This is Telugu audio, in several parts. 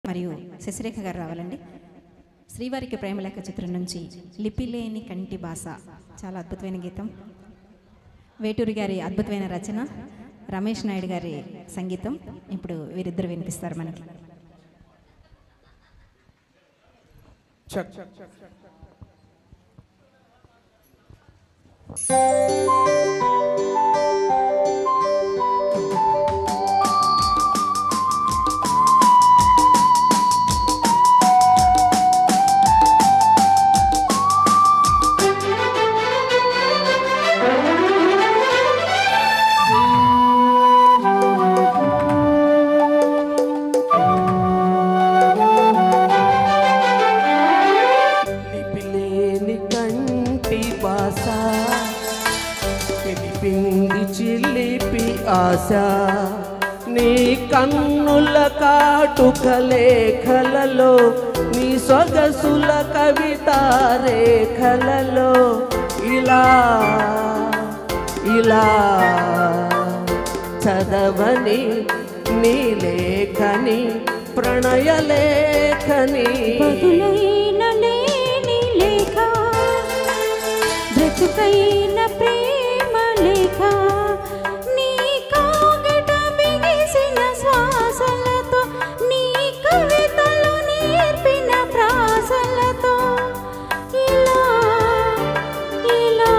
మరియు శశిరేఖ గారు రావాలండి. శ్రీవారికి ప్రేమలేఖ చిత్రం నుంచి లిపిలేని కంటి భాష, చాలా అద్భుతమైన గీతం. వేటూరి గారి అద్భుతమైన రచన, రమేష్ నాయుడు గారి సంగీతం. ఇప్పుడు వీరిద్దరు వినిపిస్తారు మనకి. ఆశ నీ కన్నుల కాటుక లేఖలలో, నీ సొగసుల కవిత రేఖలలో ఇలా ఇలా చదవని నీ లేఖని, ప్రణయ లేఖని. బదులైన లేని లేఖ, బ్రతుకైన ప్రేమ లేఖ, నీ కాగట బిగిసిన శ్వాసలతో, నీ కవితలు నేర్పిన ప్రాసలతో ఇలా ఇలా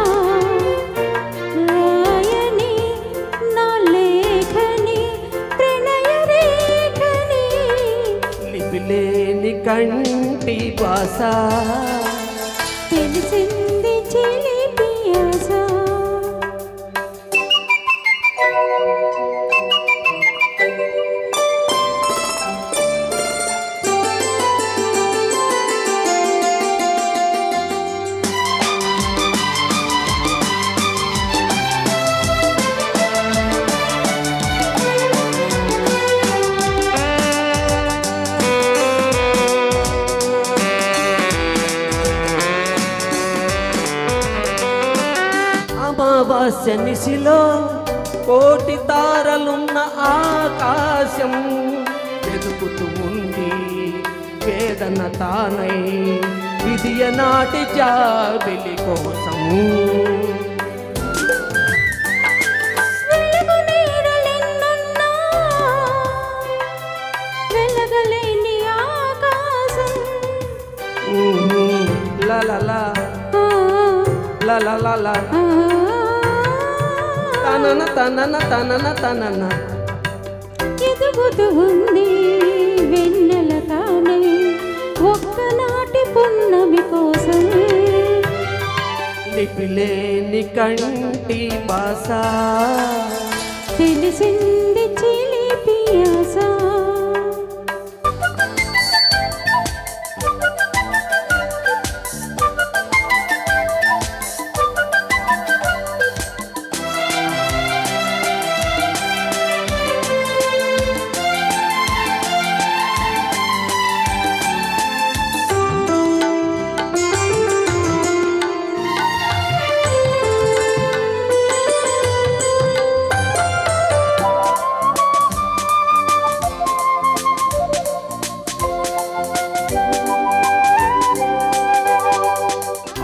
రాయని నా లేఖని, ప్రణయ రేఖని. లిపిలేని కంటి భాష, తెలిసింది చిలిపి ఆశ. అమావాస్య నిశిలో కోటి తారలున్న ఆకాశం ఎదుగుతూ ఉంది వేదన తానై, విధియ నాటి జాబిలి కోసం. వెలుగు నీడలెన్నున్నా వెలగలేని ఆకాశం. లలలా లలలా తనన తనన తనన తనన ఎదుగుతూ ఉంది వెన్నెల తానై, ఒక్కనాటి పున్నమి కోసం. లిపిలేని కంటి భాష, తెలిసింది చిలిపి ఆశ.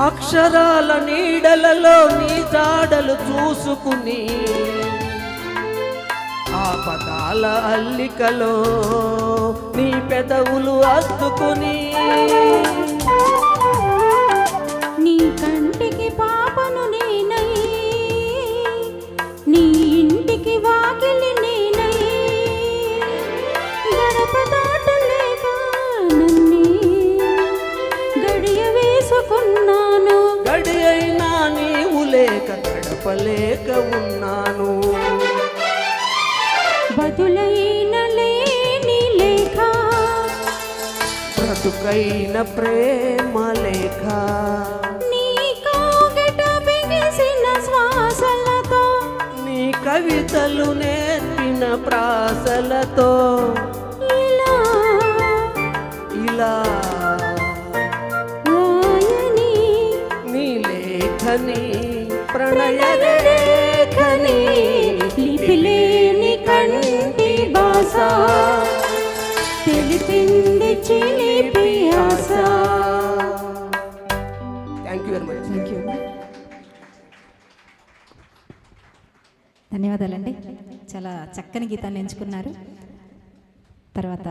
అక్షరాల నీడలలో నీ జాడలు చూసుకుని, ఆ పదాల అల్లికలో నీ పెదవులు అద్దుకుని, నీ కంటికి పాపను నేనై, నీ ఇంటికి వాకిలి నేనై, గడప దాటలేక నన్నే గడియ వేసుకున్నాను. గడి అయినా నీవు లేక గడపలేక ఉన్నాను. బదులైన లేని లేఖ, బ్రతుకైన ప్రేమ లేఖ, నీ కాగట బిగిసిన శ్వాసలతో, నీ కవితలు నేర్పిన ప్రాసలతో ఇలా ఇలా రాయని నీ లేఖని, ప్రణయ రేఖని. లిపిలేని కంటి భాష, తెలిసింది తీర్చింది చిలిపి ఆశ. Thank you very much. Thank you. ధన్యవాదాలండి. చాలా చక్కని గీతాన్ని ఎంచుకున్నారు. తర్వాత